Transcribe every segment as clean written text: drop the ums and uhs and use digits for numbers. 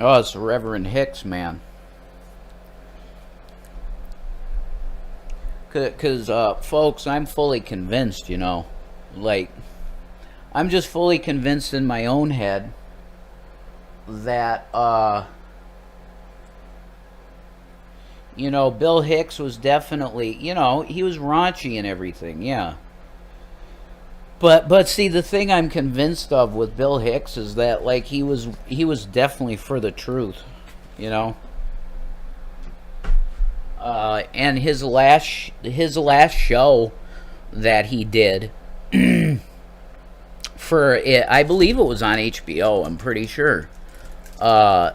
Oh, it's Reverend Hicks, man. Because, folks, I'm fully convinced, like, I'm just fully convinced in my own head that, Bill Hicks was definitely, he was raunchy and everything, yeah. But see, the thing I'm convinced of with Bill Hicks is that, like, he was definitely for the truth, you know. And his last show that he did for it, I believe it was on HBO. I'm pretty sure. Uh,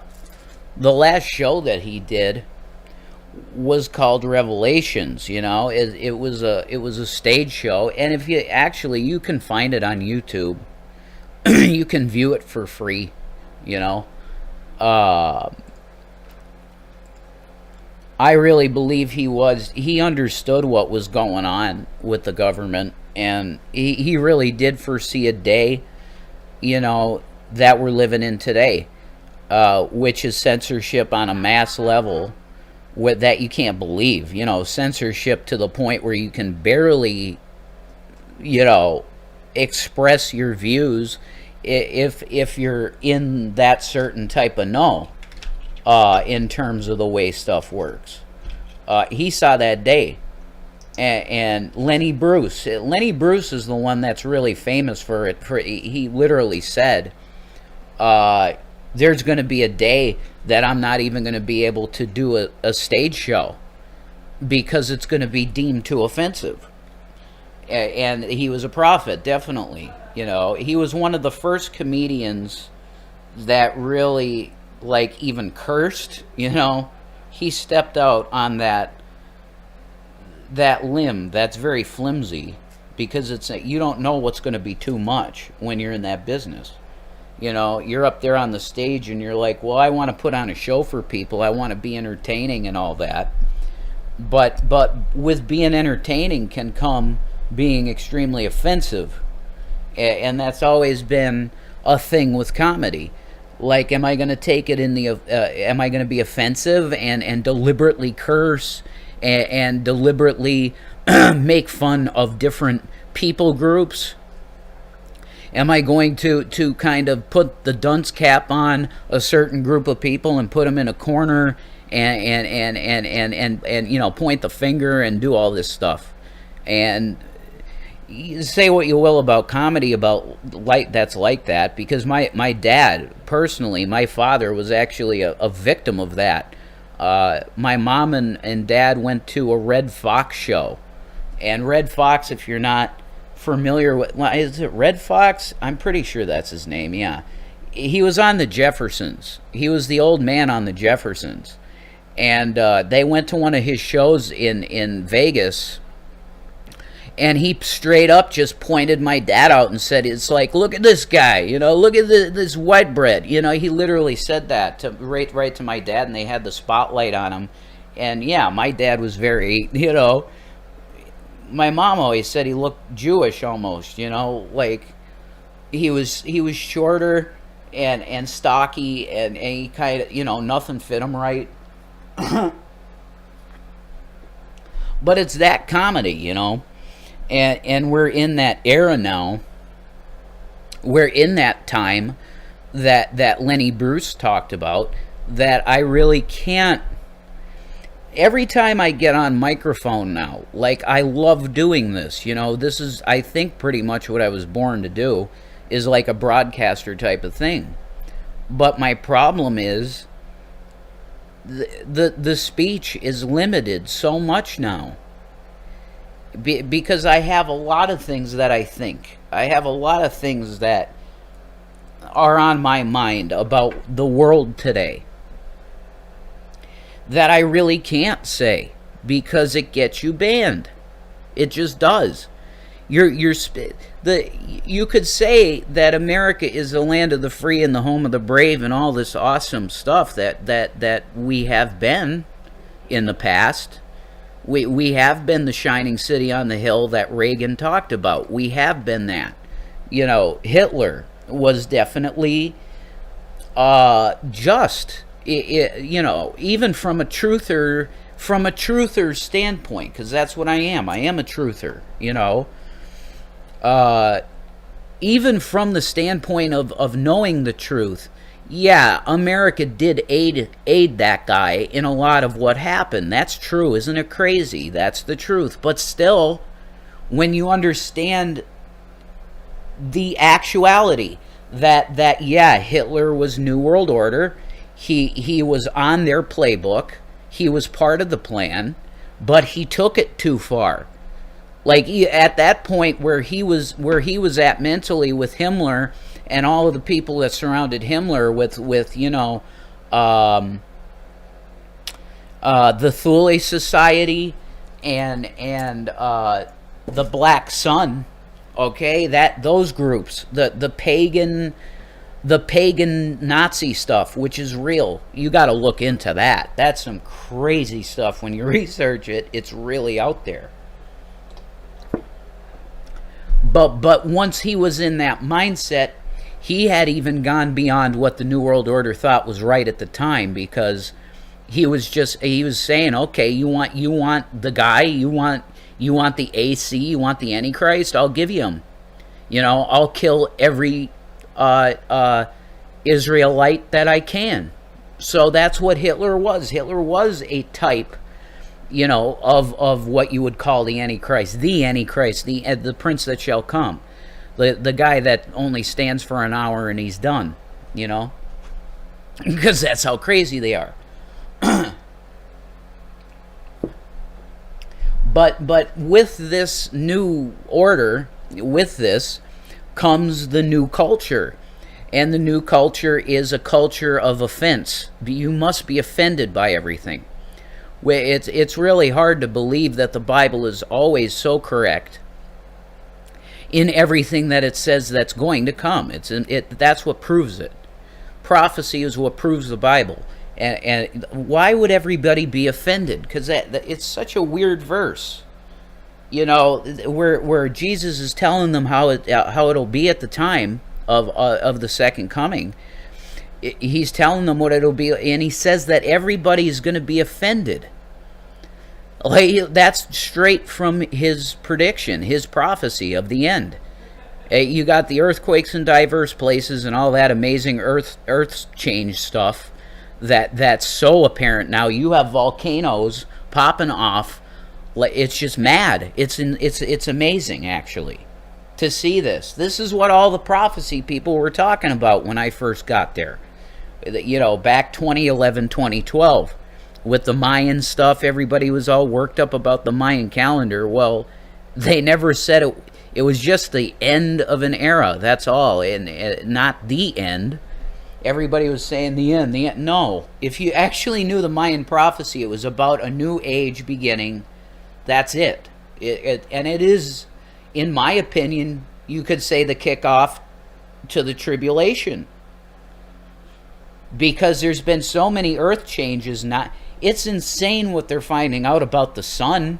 the last show that he did was called Revelations. It was a stage show, and if you can find it on YouTube, you can view it for free. You know, uh, I really believe he understood what was going on with the government, and he really did foresee a day, that we're living in today, which is censorship on a mass level with that you can't believe. Censorship to the point where you can barely, you know, express your views if you're in that certain type of know, in terms of the way stuff works. He saw that day. And Lenny Bruce. Lenny Bruce is the one that's really famous for it. He literally said, there's going to be a day that I'm not even going to be able to do a stage show because it's going to be deemed too offensive. And he was a prophet, definitely. He was one of the first comedians that really, like, even cursed. He stepped out on that limb that's very flimsy, because you don't know what's going to be too much when you're in that business. You're up there on the stage and you're like, well, I want to put on a show for people, I want to be entertaining and all that, but with being entertaining can come being extremely offensive. And that's always been a thing with comedy. Like, am I going to take it am I going to be offensive and deliberately curse and deliberately make fun of different people groups? Am I going to kind of put the dunce cap on a certain group of people and put them in a corner and point the finger and do all this stuff? And you say what you will about comedy that's like that, because my dad, personally, my father was actually a victim of that. My mom and dad went to a Red Fox show, and Red Fox, if you're not familiar with, is it Red Fox? I'm pretty sure that's his name. Yeah, he was on the Jeffersons. He was the old man on the Jeffersons, and they went to one of his shows in Vegas. And he straight up just pointed my dad out and said, it's like, look at this guy, look at this white bread. He literally said that right to my dad, and they had the spotlight on him. And yeah, my dad was very, my mom always said he looked Jewish almost, like he was shorter and stocky, and he kind of, nothing fit him right. But it's that comedy, And we're in that era now. We're in that time that Lenny Bruce talked about, that I really can't. Every time I get on microphone now, like, I love doing this. This is, I think, pretty much what I was born to do, is like a broadcaster type of thing. But my problem is the speech is limited so much now. Because I have a lot of things that I think. I have a lot of things that are on my mind about the world today that I really can't say, because it gets you banned. It just does. You could say that America is the land of the free and the home of the brave and all this awesome stuff that we have been in the past. We have been the shining city on the hill that Reagan talked about. We have been that. Hitler was definitely just, even from a truther standpoint, because that's what I am. I am a truther, even from the standpoint of knowing the truth. Yeah, America did aid that guy in a lot of what happened. That's true. Isn't it crazy? That's the truth. But still, when you understand the actuality that yeah, Hitler was New World Order. He was on their playbook. He was part of the plan, but he took it too far. Like at that point where he was at mentally with Himmler and all of the people that surrounded Himmler with the Thule Society and the Black Sun, okay, that those groups, the pagan Nazi stuff, which is real. You got to look into that. That's some crazy stuff. When you research it, it's really out there. But once he was in that mindset, he had even gone beyond what the New World Order thought was right at the time, because he was saying, okay, you want the guy, you want the AC, you want the Antichrist, I'll give you him. I'll kill every Israelite that I can. So that's what Hitler was. Hitler was a type, of what you would call the Antichrist, the prince that shall come, the guy that only stands for an hour and he's done, because that's how crazy they are. But with this new order, with this comes the new culture. And the new culture is a culture of offense. You must be offended by everything. It's really hard to believe that the Bible is always so correct in everything that it says that's going to come. That's what proves it. Prophecy is what proves the Bible. And why would everybody be offended? Because it's such a weird verse, where Jesus is telling them how it'll be at the time of the second coming. He's telling them what it'll be, and he says that everybody is going to be offended. Like, that's straight from his prediction, his prophecy of the end. You got the earthquakes in diverse places and all that amazing earth change stuff that's so apparent now. You have volcanoes popping off. It's just mad. It's amazing, actually, to see this. This is what all the prophecy people were talking about when I first got there. Back 2011, 2012. With the Mayan stuff, everybody was all worked up about the Mayan calendar. Well, they never said it was just the end of an era, that's all, and not the end. Everybody was saying the end. No, if you actually knew the Mayan prophecy, it was about a new age beginning. That's it. And it is, in my opinion, you could say the kickoff to the tribulation. Because there's been so many earth changes. It's insane what they're finding out about the sun.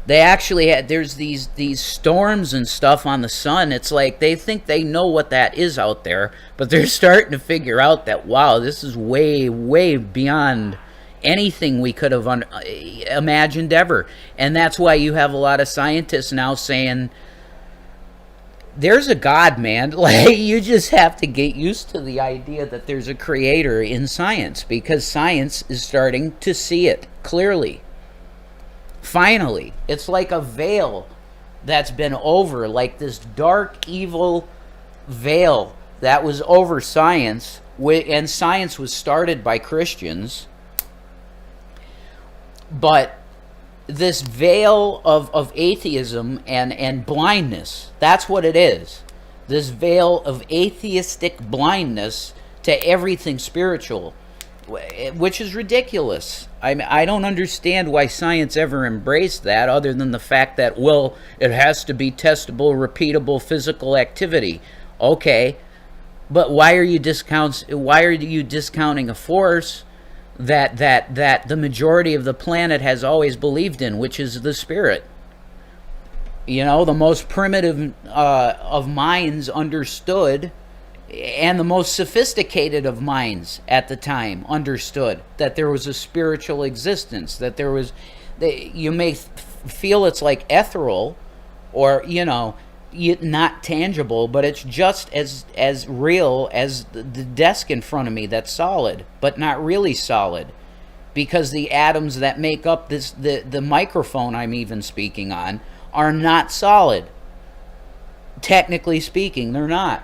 They actually there's these storms and stuff on the sun. It's like they think they know what that is out there, but they're starting to figure out that, wow, this is way, way beyond anything we could have imagined ever. And that's why you have a lot of scientists now saying, there's a God, man. Like, you just have to get used to the idea that there's a creator in science, because science is starting to see it clearly. Finally, it's like a veil that's been over, like this dark, evil veil that was over science, and science was started by Christians. But this veil of atheism and blindness, that's what it is. This veil of atheistic blindness to everything spiritual, which is ridiculous. I don't understand why science ever embraced that, other than the fact that, well, it has to be testable, repeatable physical activity. Okay, but why are you discounting a force that the majority of the planet has always believed in, which is the spirit? You know, the most primitive of minds understood, and the most sophisticated of minds at the time understood that there was a spiritual existence, that there was, you may feel it's like ethereal, or, you know, not tangible, but it's just as real as the desk in front of me that's solid, but not really solid, because the atoms that make up the microphone I'm even speaking on are not solid. Technically speaking, they're not.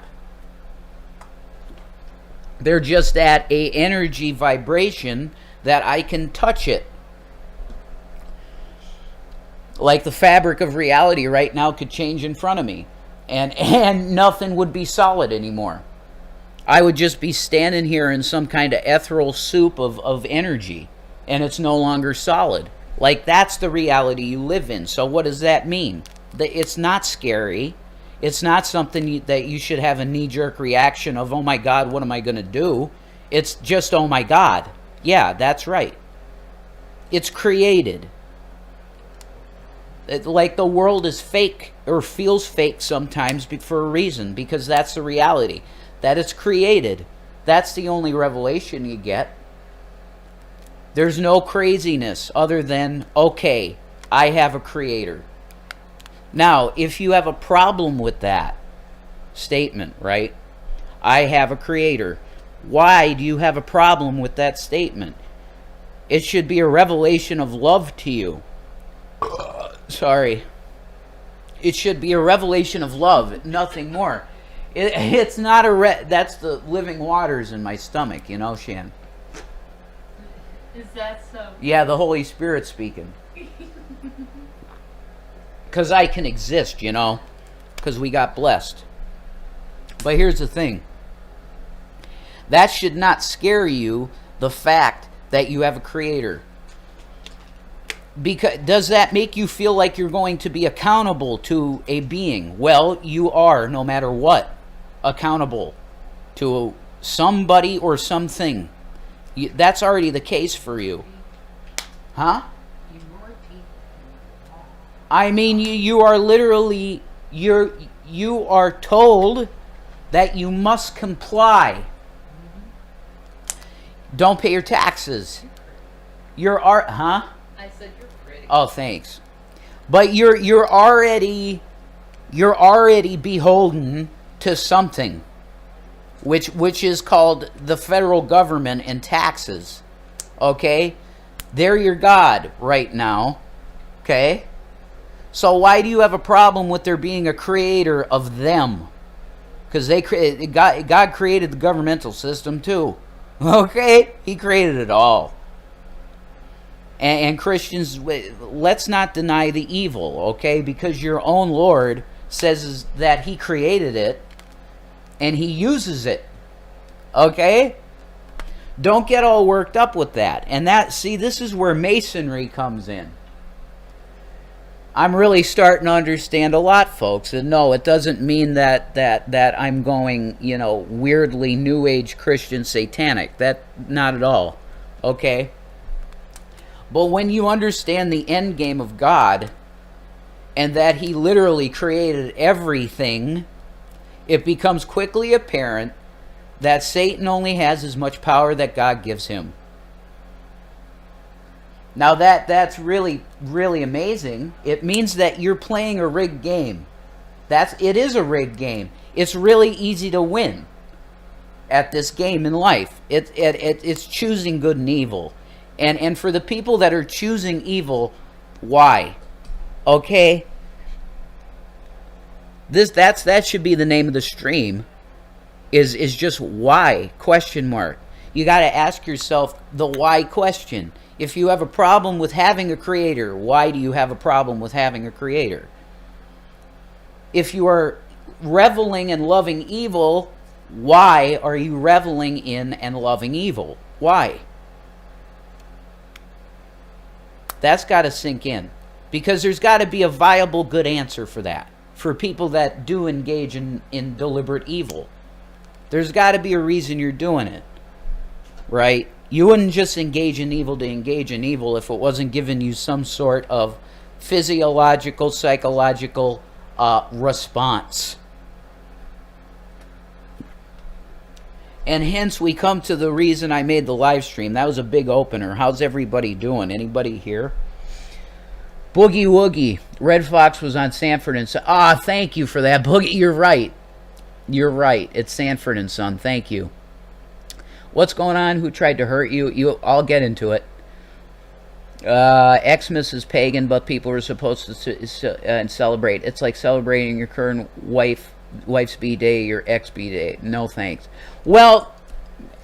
They're just at a energy vibration that I can touch it. Like the fabric of reality right now could change in front of me, and nothing would be solid anymore. I would just be standing here in some kind of ethereal soup of energy, and it's no longer solid. Like, that's the reality you live in. So what does that mean? It's not scary. It's not something that you should have a knee-jerk reaction of, oh my God, what am I going to do? It's just, oh my God. Yeah, that's right. It's created. Like the world is fake, or feels fake sometimes for a reason, because that's the reality. That it's created. That's the only revelation you get. There's no craziness other than, okay, I have a creator. Now, if you have a problem with that statement, right? I have a creator. Why do you have a problem with that statement? It should be a revelation of love to you. Sorry. It should be a revelation of love, nothing more. It's not that's the living waters in my stomach, you know, Shan. Is that so? Yeah, the Holy Spirit speaking. Because I can exist, you know, because we got blessed. But here's the thing. That should not scare you, the fact that you have a creator. Because does that make you feel like you're going to be accountable to a being? Well, you are, no matter what, accountable to somebody or something. That's already the case for you. Huh? I mean, you are literally, you are told that you must comply. Don't pay your taxes. Huh? I said you're pretty. Oh, thanks. But you're already beholden to something, which is called the federal government and taxes. Okay? They're your God right now. Okay? So why do you have a problem with there being a creator of them? Because God created the governmental system too. Okay? He created it all. And Christians, let's not deny the evil, okay? Because your own Lord says that He created it and He uses it, okay? Don't get all worked up with that. And this is where Masonry comes in. I'm really starting to understand a lot, folks. And no, it doesn't mean that I'm going, you know, weirdly New Age Christian satanic. That, not at all, okay? But when you understand the end game of God, and that He literally created everything, it becomes quickly apparent that Satan only has as much power that God gives him. Now that's really, really amazing. It means that you're playing a rigged game. It is a rigged game. It's really easy to win at this game in life. It's choosing good and evil. And for the people that are choosing evil, why? Okay? That should be the name of the stream. Is just why? Question mark. You got to ask yourself the why question. If you have a problem with having a creator, why do you have a problem with having a creator? If you are reveling and loving evil, why are you reveling in and loving evil? Why? That's got to sink in. Because there's got to be a viable good answer for that. For people that do engage in deliberate evil. There's got to be a reason you're doing it. Right? You wouldn't just engage in evil to engage in evil if it wasn't giving you some sort of physiological, psychological response. And hence we come to the reason I made the live stream. That was a big opener. How's everybody doing? Anybody here? Boogie Woogie. Red Fox was on Sanford and Son. Ah, thank you for that, Boogie. You're right. You're right. It's Sanford and Son. Thank you. What's going on? Who tried to hurt you? I'll get into it. Xmas is pagan, but people are supposed to celebrate. It's like celebrating your current wife's B-Day, your ex-B-Day. No thanks. Well,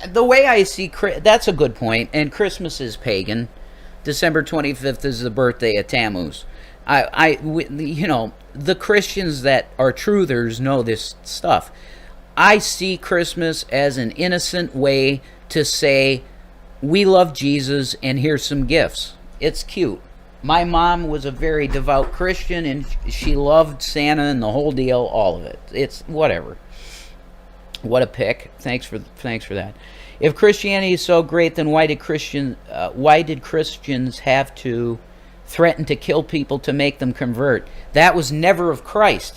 the way I see, that's a good point, and Christmas is pagan. December 25th is the birthday of Tammuz. You know, the Christians that are truthers know this stuff. I see Christmas as an innocent way to say, we love Jesus and here's some gifts. It's cute. My mom was a very devout Christian and she loved Santa and the whole deal, all of it. It's whatever. What a pick. Thanks for that. If Christianity is so great, then why did Christians have to threaten to kill people to make them convert? That was never of Christ.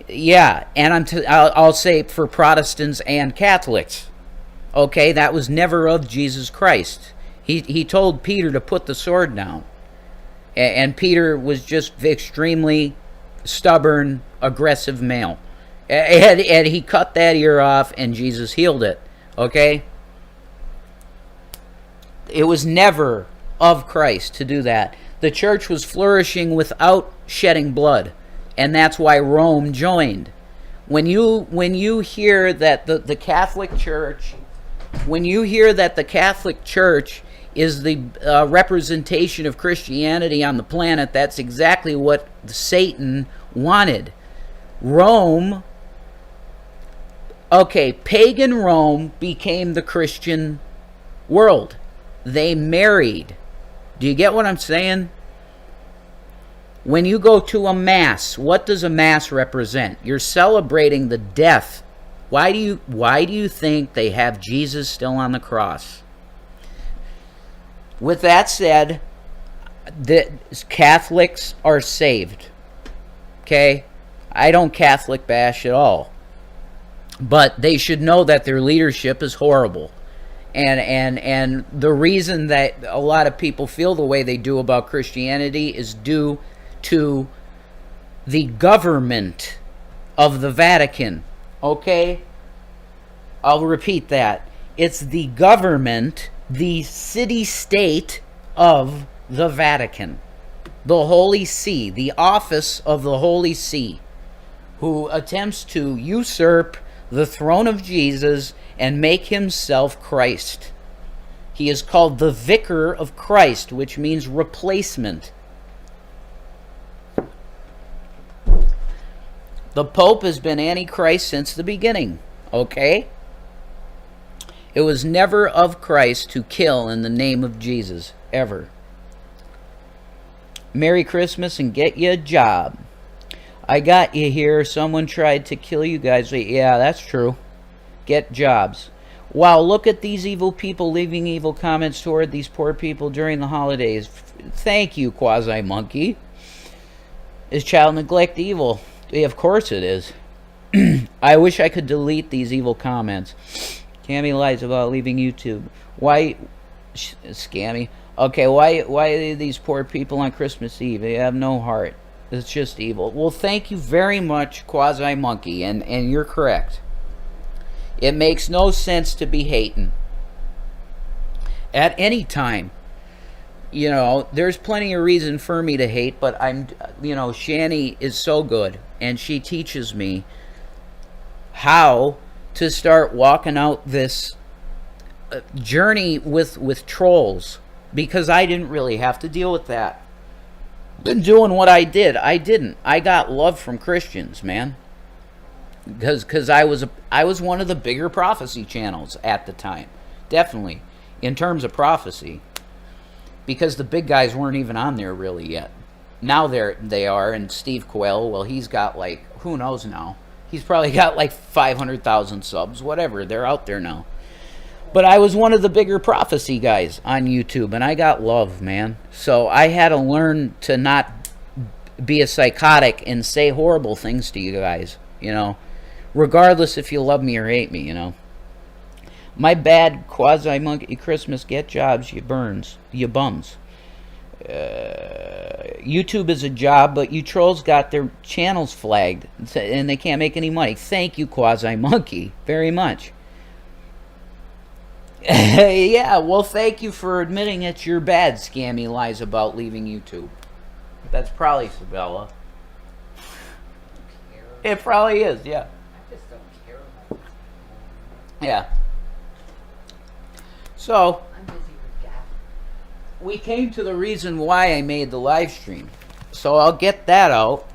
Yeah, and I'll say for Protestants and Catholics. Okay, that was never of Jesus Christ. He told Peter to put the sword down. And Peter was just extremely stubborn, aggressive male. And he cut that ear off and Jesus healed it. Okay? It was never of Christ to do that. The church was flourishing without shedding blood. And that's why Rome joined. When you hear that the Catholic Church, is the representation of Christianity on the planet, that's exactly what Satan wanted. Rome, pagan Rome became the Christian world. They married. Do you get what I'm saying? When you go to a mass, what does a mass represent? You're celebrating the death. Why do you think they have Jesus still on the cross? With that said, the Catholics are saved. Okay? I don't Catholic bash at all. But they should know that their leadership is horrible. And the reason that a lot of people feel the way they do about Christianity is due to the government of the Vatican. Okay? I'll repeat that. It's the government, the city-state of the Vatican. The Holy See, the office of the Holy See, who attempts to usurp the throne of Jesus and make himself Christ. He is called the Vicar of Christ, which means replacement. The Pope has been Antichrist since the beginning, okay? It was never of Christ to kill in the name of Jesus, ever. Merry Christmas and get you a job. I got you here. Someone tried to kill you guys. Yeah, that's true. Get jobs. Wow, look at these evil people leaving evil comments toward these poor people during the holidays. Thank you, Quasi-Monkey. Is child neglect evil? Yeah, of course it is. I wish I could delete these evil comments. Cammy lies about leaving YouTube. Why? Scammy. Okay, why are these poor people on Christmas Eve? They have no heart. It's just evil. Well, thank you very much, Quasi-Monkey, and you're correct. It makes no sense to be hating. At any time. You know, there's plenty of reason for me to hate, but Shanny is so good, and she teaches me how to start walking out this journey with trolls, because I didn't really have to deal with that. Been doing what I did. I didn't. I got love from Christians, man. Because I was one of the bigger prophecy channels at the time. Definitely. In terms of prophecy. Because the big guys weren't even on there really yet. Now they are, and Steve Coelho, well, he's got who knows now? He's probably got 500,000 subs, whatever. They're out there now. But I was one of the bigger prophecy guys on YouTube, and I got love, man. So I had to learn to not be a psychotic and say horrible things to you guys, you know, regardless if you love me or hate me, you know. My bad, quasi-monkey Christmas, get jobs, you bums. YouTube is a job, but you trolls got their channels flagged, and they can't make any money. Thank you, quasi-monkey, very much. Yeah, well, thank you for admitting it's your bad, scammy lies about leaving YouTube. That's probably Sabella. It probably is, yeah. I just don't care about this. Yeah. So, I'm busy with Gap. we came to the reason why I made the live stream. So I'll get that out,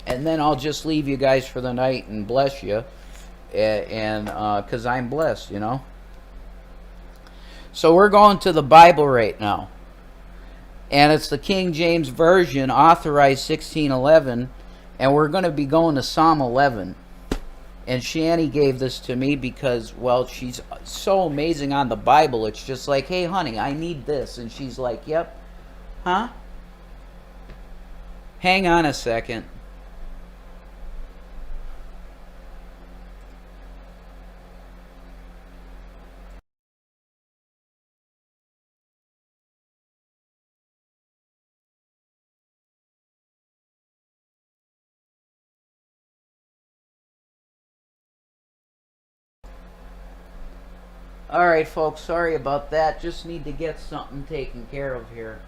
and then I'll just leave you guys for the night and bless you, and because I'm blessed, you know. So we're going to the Bible right now, and it's the King James Version, authorized 1611, and we're going to be going to Psalm 11. And Shani gave this to me because, well, she's so amazing on the Bible. It's just like, hey, honey, I need this. And she's like, yep. Huh? Hang on a second. Alright, folks, sorry about that. Just need to get something taken care of here.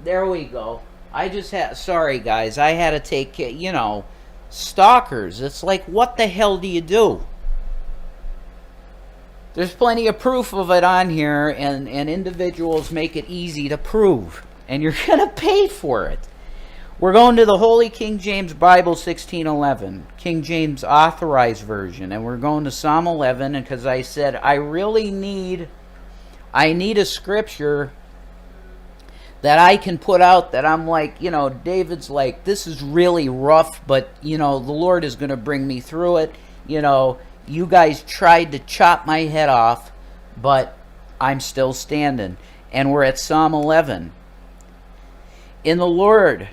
There we go. I just had, sorry guys, I had to take, you know, stalkers. It's like, what the hell do you do? There's plenty of proof of it on here, and individuals make it easy to prove. And you're going to pay for it. We're going to the Holy King James Bible 1611, King James Authorized Version, and we're going to Psalm 11, because I said I really need a scripture that I can put out that I'm like, you know, David's like, this is really rough, but, you know, the Lord is going to bring me through it. You know, you guys tried to chop my head off, but I'm still standing. And we're at Psalm 11. In the Lord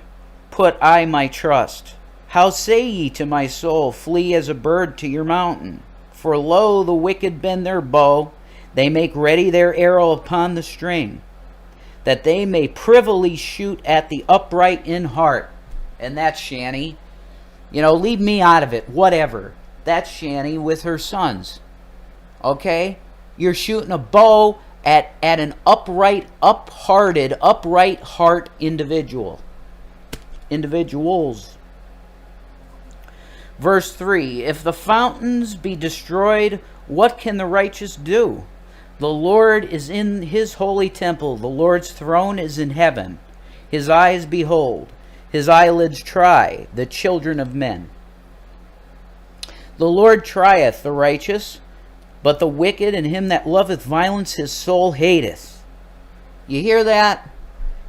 put I my trust. How say ye to my soul, flee as a bird to your mountain? For lo, the wicked bend their bow, they make ready their arrow upon the string, that they may privily shoot at the upright in heart. And that's Shani. You know, leave me out of it, whatever. That's Shani with her sons. Okay? You're shooting a bow at an upright, up-hearted, upright heart individuals. Verse 3, if the fountains be destroyed, what can the righteous do? The Lord is in his holy temple. The Lord's throne is in heaven. His eyes behold, his eyelids try the children of men. The Lord trieth the righteous, but the wicked and him that loveth violence his soul hateth. You hear that?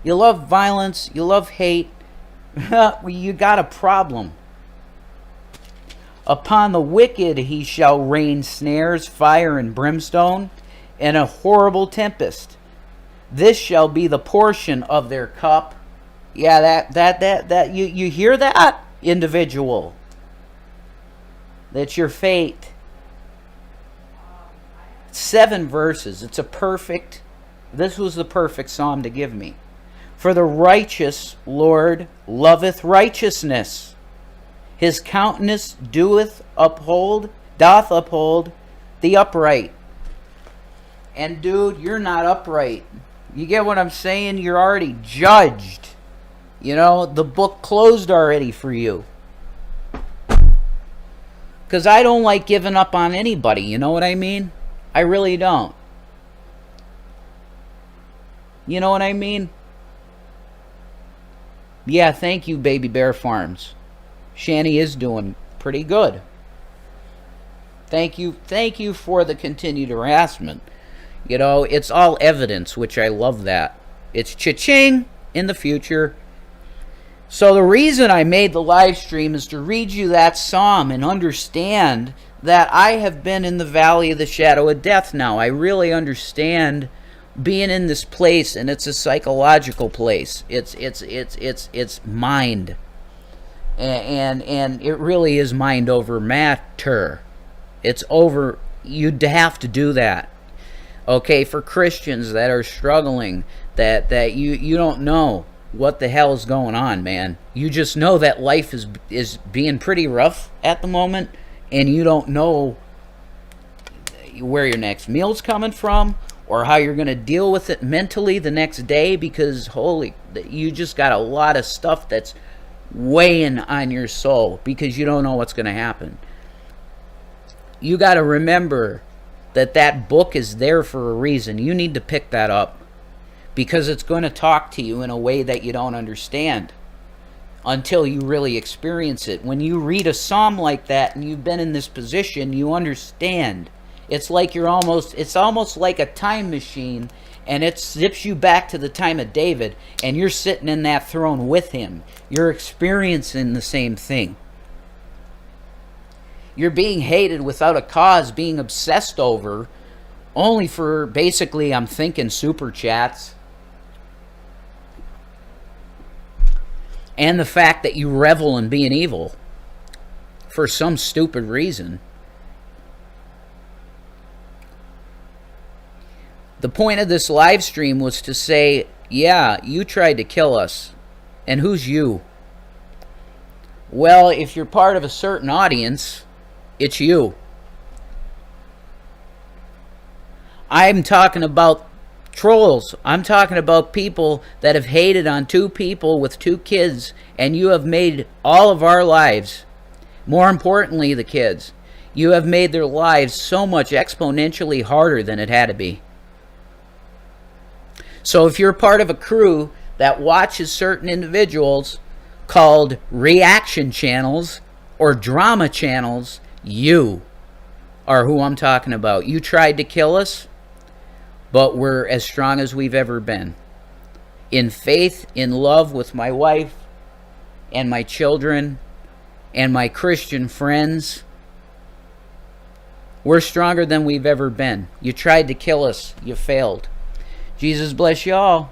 You love violence, you love hate. You got a problem. Upon the wicked he shall rain snares, fire and brimstone, and a horrible tempest. This shall be the portion of their cup. Yeah, that you hear that, individual? That's your fate. 7 verses. It's a perfect, this was the perfect psalm to give me. For the righteous Lord loveth righteousness. His countenance doth uphold the upright. And dude, you're not upright. You get what I'm saying? You're already judged. You know, the book closed already for you. Because I don't like giving up on anybody, you know what I mean? I really don't. You know what I mean? Yeah, thank you, Baby Bear Farms. Shani is doing pretty good. Thank you for the continued harassment. You know, it's all evidence, which I love that. It's cha-ching in the future, So the reason I made the live stream is to read you that psalm and understand that I have been in the valley of the shadow of death now. I really understand being in this place, and it's a psychological place. It's mind. And it really is mind over matter. It's over. You'd have to do that. Okay, for Christians that are struggling, that you don't know what the hell is going on, man. You just know that life is being pretty rough at the moment, and you don't know where your next meal's coming from or how you're going to deal with it mentally the next day, because you just got a lot of stuff that's weighing on your soul because you don't know what's going to happen. You got to remember that book is there for a reason. You need to pick that up, because it's going to talk to you in a way that you don't understand until you really experience it. When you read a psalm like that and you've been in this position, you understand. It's almost like a time machine, and it zips you back to the time of David, and you're sitting in that throne with him. You're experiencing the same thing. You're being hated without a cause, being obsessed over, only for basically, I'm thinking, super chats. And the fact that you revel in being evil for some stupid reason. The point of this live stream was to say, yeah, you tried to kill us. And who's you? Well, if you're part of a certain audience, it's you. I'm talking about trolls. I'm talking about people that have hated on two people with two kids, and you have made all of our lives, more importantly the kids, you have made their lives so much exponentially harder than it had to be. So if you're part of a crew that watches certain individuals called reaction channels or drama channels, you are who I'm talking about. You tried to kill us, but we're as strong as we've ever been. In faith, in love with my wife and my children and my Christian friends, we're stronger than we've ever been. You tried to kill us. You failed. Jesus bless y'all.